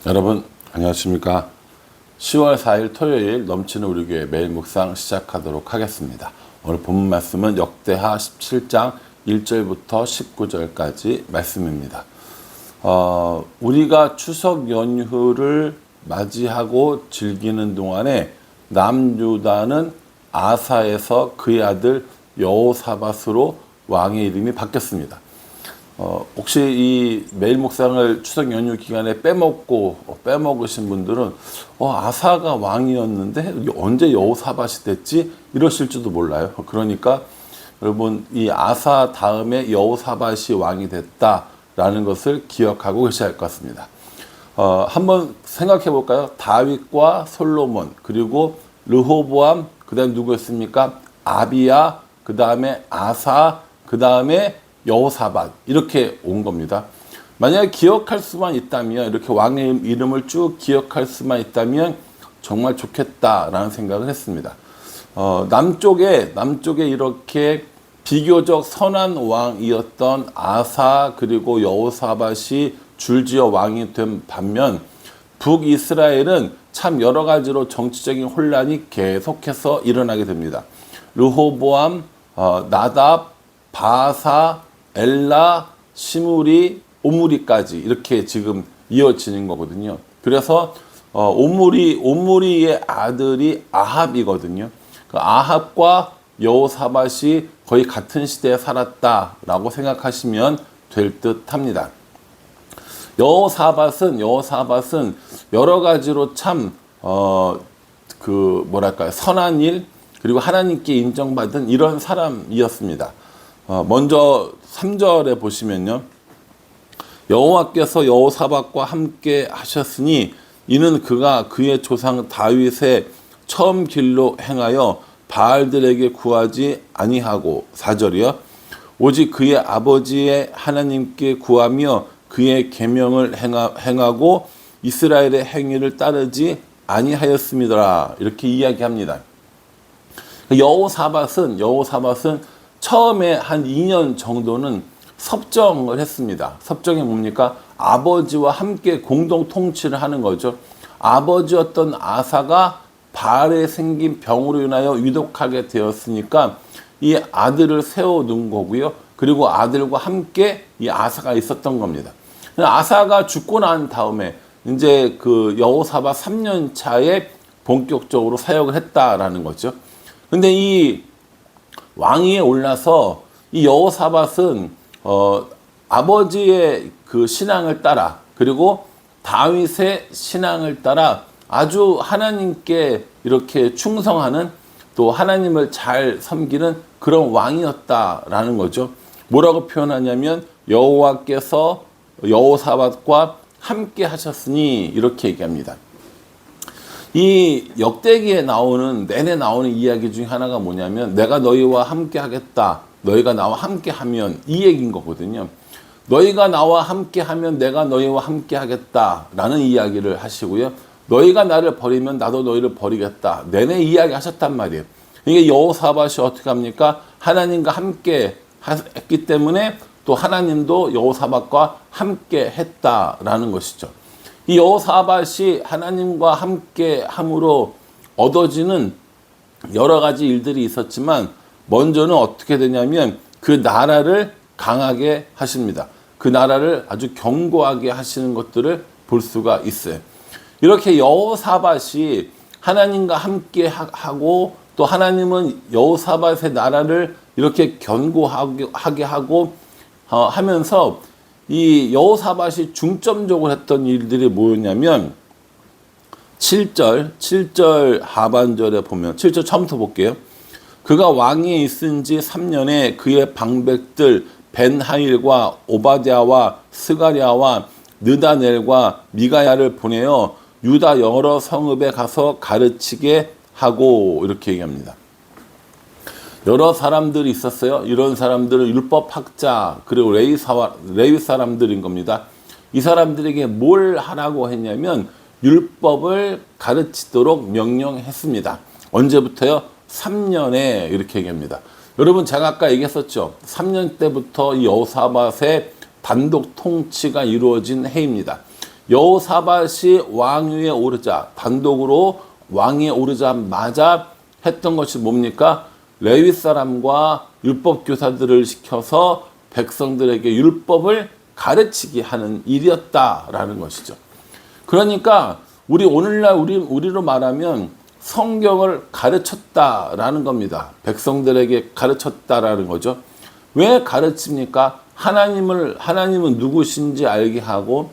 여러분 안녕하십니까. 10월 4일 토요일 넘치는 우리 교회 매일 묵상 시작하도록 하겠습니다. 오늘 본문 말씀은 역대하 17장 1절부터 19절까지 말씀입니다. 우리가 추석 연휴를 맞이하고 즐기는 동안에 남유다는 아사에서 그의 아들 여호사밧으로 왕의 이름이 바뀌었습니다. 혹시 이 매일 묵상을 추석 연휴 기간에 빼먹으신 분들은 아사가 왕이었는데 언제 여호사밧이 됐지? 이러실지도 몰라요. 그러니까 여러분 이 아사 다음에 여호사밧이 왕이 됐다라는 것을 기억하고 계셔야 할 것 같습니다. 한번 생각해 볼까요? 다윗과 솔로몬 그리고 르호보암 그 다음에 누구였습니까? 아비야 그 다음에 아사 그 다음에 여호사밧 이렇게 온 겁니다. 만약에 기억할 수만 있다면 이렇게 왕의 이름을 쭉 기억할 수만 있다면 정말 좋겠다라는 생각을 했습니다. 남쪽에 이렇게 비교적 선한 왕이었던 아사 그리고 여호사밧이 줄지어 왕이 된 반면 북이스라엘은 참 여러 가지로 정치적인 혼란이 계속해서 일어나게 됩니다. 르호보암, 나답, 바사, 엘라, 시므리, 오므리까지 이렇게 지금 이어지는 거거든요. 그래서 오므리의 아들이 아합이거든요. 그 아합과 여호사밧이 거의 같은 시대에 살았다라고 생각하시면 될 듯합니다. 여호사밧은 여러 가지로 참 선한 일 그리고 하나님께 인정받은 이런 사람이었습니다. 먼저 3절에 보시면요. 여호와께서 여호사밧과 함께 하셨으니 이는 그가 그의 조상 다윗의 처음 길로 행하여 바알들에게 구하지 아니하고 4절이요. 오직 그의 아버지의 하나님께 구하며 그의 계명을 행하고 이스라엘의 행위를 따르지 아니하였음이더라. 이렇게 이야기합니다. 여호사밧은 처음에 한 2년 정도는 섭정을 했습니다. 섭정이 뭡니까? 아버지와 함께 공동 통치를 하는 거죠. 아버지였던 아사가 바알에 생긴 병으로 인하여 위독하게 되었으니까 이 아들을 세워둔 거고요. 그리고 아들과 함께 이 아사가 있었던 겁니다. 아사가 죽고 난 다음에 이제 그 여호사밧 3년 차에 본격적으로 사역을 했다라는 거죠. 근데 이 왕위에 올라서 이 여호사밧은 아버지의 그 신앙을 따라 그리고 다윗의 신앙을 따라 아주 하나님께 이렇게 충성하는 또 하나님을 잘 섬기는 그런 왕이었다라는 거죠. 뭐라고 표현하냐면 여호와께서 여호사밧과 함께 하셨으니 이렇게 얘기합니다. 이 역대기에 내내 나오는 이야기 중에 하나가 뭐냐면 내가 너희와 함께 하겠다. 너희가 나와 함께 하면 이 얘기인 거거든요. 너희가 나와 함께 하면 내가 너희와 함께 하겠다라는 이야기를 하시고요. 너희가 나를 버리면 나도 너희를 버리겠다. 내내 이야기 하셨단 말이에요. 이게 여호사밧이 어떻게 합니까? 하나님과 함께 했기 때문에 또 하나님도 여호사밧과 함께 했다라는 것이죠. 이 여호사밧이 하나님과 함께 함으로 얻어지는 여러 가지 일들이 있었지만 먼저는 어떻게 되냐면 그 나라를 강하게 하십니다. 그 나라를 아주 견고하게 하시는 것들을 볼 수가 있어요. 이렇게 여호사밧이 하나님과 함께 하고 또 하나님은 여호사밧의 나라를 이렇게 견고하게 하고 하면서 이 여호사밧이 중점적으로 했던 일들이 뭐였냐면 7절 하반절에 보면 7절 처음부터 볼게요. 그가 왕위에 있은 지 3년에 그의 방백들 벤하일과 오바댜와 스가랴와 느다넬과 미가야를 보내어 유다 여러 성읍에 가서 가르치게 하고 이렇게 얘기합니다. 여러 사람들이 있었어요. 이런 사람들은 율법학자 그리고 레위 사람들인 겁니다. 이 사람들에게 뭘 하라고 했냐면 율법을 가르치도록 명령했습니다. 언제부터요? 3년에 이렇게 얘기합니다. 여러분 제가 아까 얘기했었죠. 3년 때부터 이 여호사밧의 단독 통치가 이루어진 해입니다. 여호사밧이 왕위에 오르자, 단독으로 왕위에 오르자마자 했던 것이 뭡니까? 레위 사람과 율법 교사들을 시켜서 백성들에게 율법을 가르치게 하는 일이었다라는 것이죠. 그러니까 오늘날 우리로 말하면 성경을 가르쳤다라는 겁니다. 백성들에게 가르쳤다라는 거죠. 왜 가르칩니까? 하나님은 누구신지 알게 하고,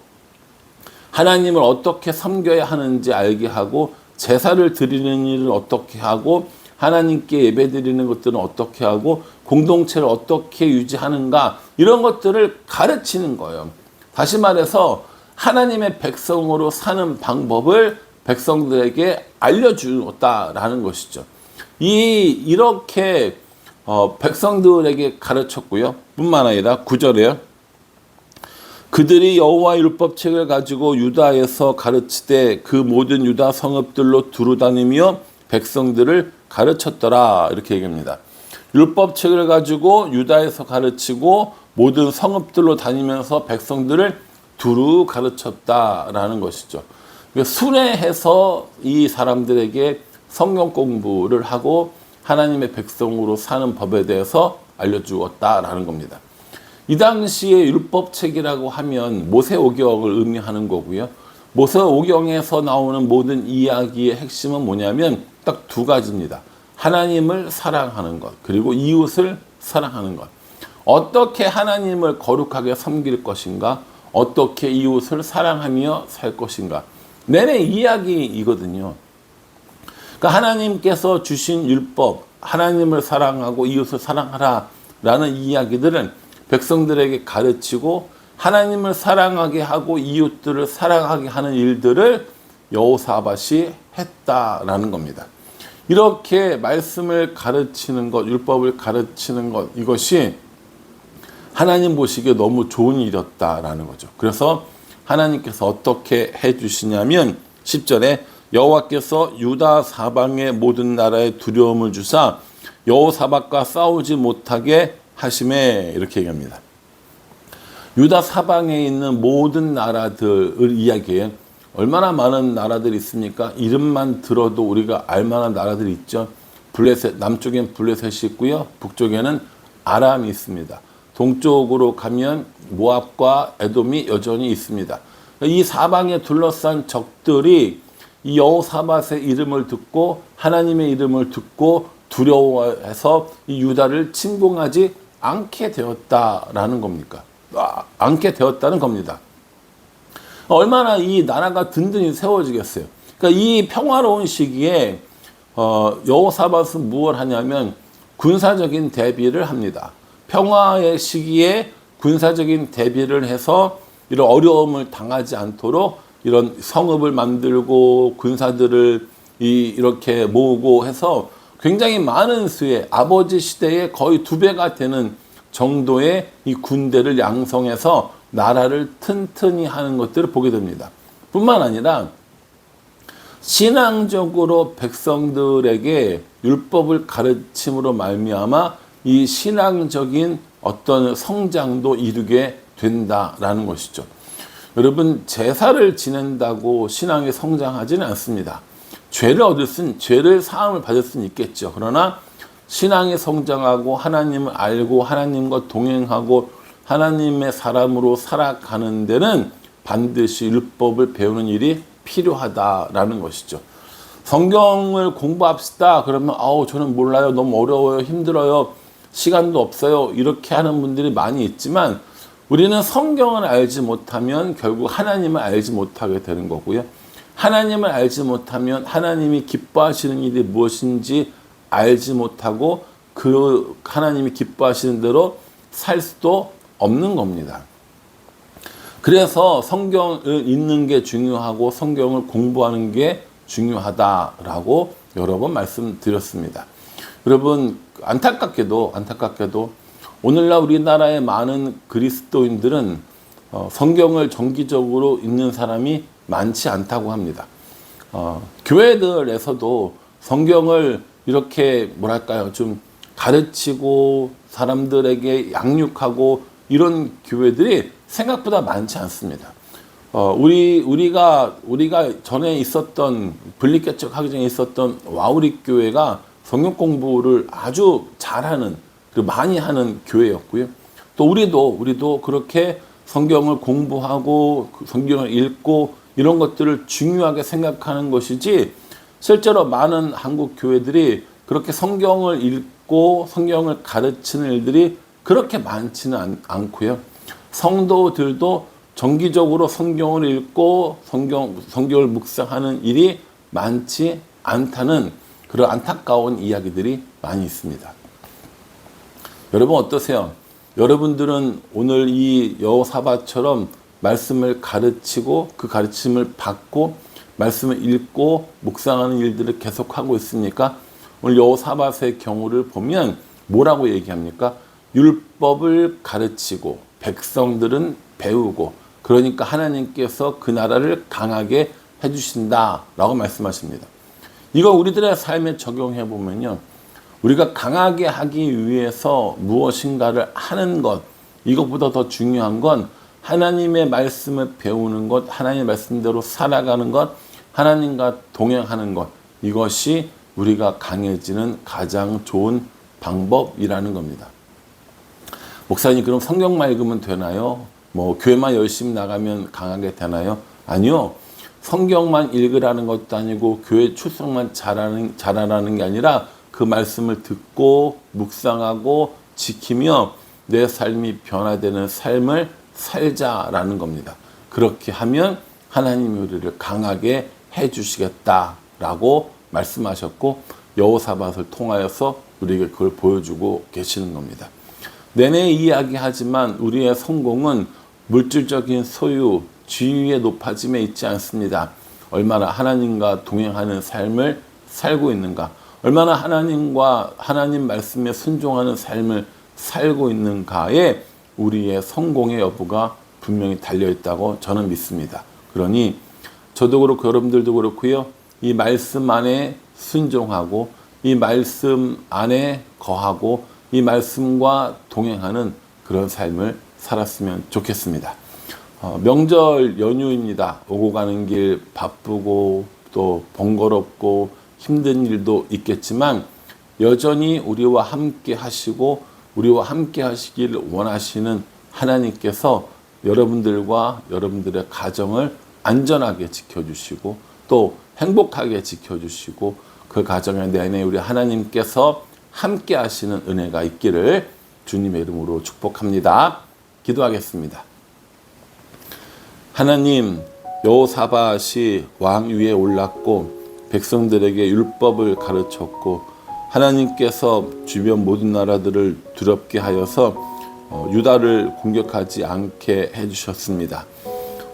하나님을 어떻게 섬겨야 하는지 알게 하고, 제사를 드리는 일을 어떻게 하고, 하나님께 예배드리는 것들은 어떻게 하고, 공동체를 어떻게 유지하는가, 이런 것들을 가르치는 거예요. 다시 말해서 하나님의 백성으로 사는 방법을 백성들에게 알려주었다라는 것이죠. 이렇게 백성들에게 가르쳤고요. 뿐만 아니라 9절에요. 그들이 여호와 율법책을 가지고 유다에서 가르치되 그 모든 유다 성읍들로 두루 다니며 백성들을 가르쳤더라. 이렇게 얘기합니다. 율법책을 가지고 유다에서 가르치고 모든 성읍들로 다니면서 백성들을 두루 가르쳤다라는 것이죠. 순회해서 이 사람들에게 성경 공부를 하고 하나님의 백성으로 사는 법에 대해서 알려주었다라는 겁니다. 이 당시에 율법책이라고 하면 모세오경을 의미하는 거고요. 모세오경에서 나오는 모든 이야기의 핵심은 뭐냐면 딱 두 가지입니다. 하나님을 사랑하는 것, 그리고 이웃을 사랑하는 것. 어떻게 하나님을 거룩하게 섬길 것인가, 어떻게 이웃을 사랑하며 살 것인가. 내내 이야기이거든요. 그러니까 하나님께서 주신 율법, 하나님을 사랑하고 이웃을 사랑하라 라는 이야기들은 백성들에게 가르치고 하나님을 사랑하게 하고 이웃들을 사랑하게 하는 일들을 여호사밧이 했다라는 겁니다. 이렇게 말씀을 가르치는 것, 율법을 가르치는 것, 이것이 하나님 보시기에 너무 좋은 일이었다라는 거죠. 그래서 하나님께서 어떻게 해주시냐면 10절에 여호와께서 유다 사방의 모든 나라에 두려움을 주사 여호사밧과 싸우지 못하게 하심에, 이렇게 얘기합니다. 유다 사방에 있는 모든 나라들을 이야기해요. 얼마나 많은 나라들이 있습니까? 이름만 들어도 우리가 알만한 나라들이 있죠. 블레셋, 남쪽엔 블레셋이 있고요. 북쪽에는 아람이 있습니다. 동쪽으로 가면 모압과 에돔이 여전히 있습니다. 이 사방에 둘러싼 적들이 이 여호사밧의 이름을 듣고 하나님의 이름을 듣고 두려워해서 이 유다를 침공하지 않게 되었다라는 겁니까? 않게 되었다는 겁니다. 얼마나 이 나라가 든든히 세워지겠어요. 그러니까 이 평화로운 시기에 여호사밧은 무엇을 하냐면 군사적인 대비를 합니다. 평화의 시기에 군사적인 대비를 해서 이런 어려움을 당하지 않도록 이런 성읍을 만들고 군사들을 이렇게 모으고 해서 굉장히 많은 수의, 아버지 시대에 거의 2배가 되는 정도의 이 군대를 양성해서 나라를 튼튼히 하는 것들을 보게 됩니다. 뿐만 아니라 신앙적으로 백성들에게 율법을 가르침으로 말미암아 이 신앙적인 어떤 성장도 이루게 된다라는 것이죠. 여러분, 제사를 지낸다고 신앙이 성장하지는 않습니다. 죄를 사함을 받을 수는 있겠죠. 그러나 신앙이 성장하고 하나님을 알고 하나님과 동행하고 하나님의 사람으로 살아가는 데는 반드시 율법을 배우는 일이 필요하다라는 것이죠. 성경을 공부합시다. 그러면 저는 몰라요. 너무 어려워요. 힘들어요. 시간도 없어요. 이렇게 하는 분들이 많이 있지만 우리는 성경을 알지 못하면 결국 하나님을 알지 못하게 되는 거고요. 하나님을 알지 못하면 하나님이 기뻐하시는 일이 무엇인지 알지 못하고 그 하나님이 기뻐하시는 대로 살 수도 없는 겁니다. 그래서 성경을 읽는 게 중요하고 성경을 공부하는 게 중요하다라고 여러 번 말씀드렸습니다. 여러분, 안타깝게도 오늘날 우리나라의 많은 그리스도인들은 성경을 정기적으로 읽는 사람이 많지 않다고 합니다. 교회들에서도 성경을 이렇게 좀 가르치고 사람들에게 양육하고 이런 교회들이 생각보다 많지 않습니다. 우리가 전에 있었던 분리개척하기 전에 있었던 와우리 교회가 성경 공부를 아주 잘하는 그리고 많이 하는 교회였고요. 또 우리도 그렇게 성경을 공부하고 성경을 읽고 이런 것들을 중요하게 생각하는 것이지, 실제로 많은 한국 교회들이 그렇게 성경을 읽고 성경을 가르치는 일들이 그렇게 많지는 않고요. 성도들도 정기적으로 성경을 읽고 성경을 묵상하는 일이 많지 않다는 그런 안타까운 이야기들이 많이 있습니다. 여러분 어떠세요? 여러분들은 오늘 이 여호사밧처럼 말씀을 가르치고 그 가르침을 받고 말씀을 읽고 묵상하는 일들을 계속하고 있습니까? 오늘 여호사밧의 경우를 보면 뭐라고 얘기합니까? 율법을 가르치고 백성들은 배우고, 그러니까 하나님께서 그 나라를 강하게 해주신다라고 말씀하십니다. 이거 우리들의 삶에 적용해 보면요, 우리가 강하게 하기 위해서 무엇인가를 하는 것, 이것보다 더 중요한 건 하나님의 말씀을 배우는 것, 하나님의 말씀대로 살아가는 것, 하나님과 동행하는 것, 이것이 우리가 강해지는 가장 좋은 방법이라는 겁니다. 목사님, 그럼 성경만 읽으면 되나요? 교회만 열심히 나가면 강하게 되나요? 아니요. 성경만 읽으라는 것도 아니고 교회 출석만 잘하라는 게 아니라 그 말씀을 듣고 묵상하고 지키며 내 삶이 변화되는 삶을 살자라는 겁니다. 그렇게 하면 하나님이 우리를 강하게 해주시겠다라고 말씀하셨고, 여호사밧을 통하여서 우리에게 그걸 보여주고 계시는 겁니다. 내내 이야기하지만 우리의 성공은 물질적인 소유, 지위의 높아짐에 있지 않습니다. 얼마나 하나님과 동행하는 삶을 살고 있는가, 얼마나 하나님 말씀에 순종하는 삶을 살고 있는가에 우리의 성공의 여부가 분명히 달려있다고 저는 믿습니다. 그러니 저도 그렇고 여러분들도 그렇고요, 이 말씀 안에 순종하고 이 말씀 안에 거하고 이 말씀과 동행하는 그런 삶을 살았으면 좋겠습니다. 명절 연휴입니다. 오고 가는 길 바쁘고 또 번거롭고 힘든 일도 있겠지만 여전히 우리와 함께 하시고 우리와 함께 하시길 원하시는 하나님께서 여러분들과 여러분들의 가정을 안전하게 지켜주시고 또 행복하게 지켜주시고 그 가정의 내내 우리 하나님께서 함께 하시는 은혜가 있기를 주님의 이름으로 축복합니다. 기도하겠습니다. 하나님, 여호사밧이 왕 위에 올랐고 백성들에게 율법을 가르쳤고 하나님께서 주변 모든 나라들을 두렵게 하여서 유다를 공격하지 않게 해주셨습니다.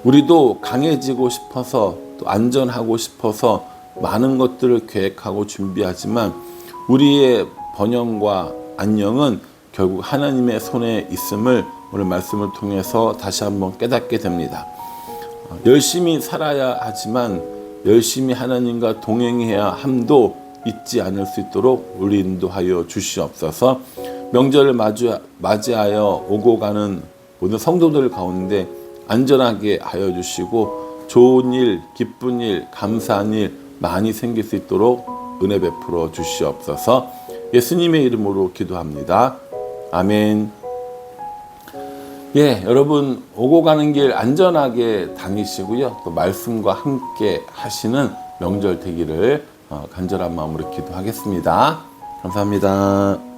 우리도 강해지고 싶어서 또 안전하고 싶어서 많은 것들을 계획하고 준비하지만 우리의 번영과 안녕은 결국 하나님의 손에 있음을 오늘 말씀을 통해서 다시 한번 깨닫게 됩니다. 열심히 살아야 하지만 열심히 하나님과 동행해야 함도 잊지 않을 수 있도록 우리 인도하여 주시옵소서. 명절을 맞이하여 오고 가는 모든 성도들 가운데 안전하게 하여 주시고 좋은 일, 기쁜 일, 감사한 일 많이 생길 수 있도록 은혜 베풀어 주시옵소서. 예수님의 이름으로 기도합니다. 아멘. 여러분 오고 가는 길 안전하게 다니시고요. 또 말씀과 함께 하시는 명절 되기를 간절한 마음으로 기도하겠습니다. 감사합니다.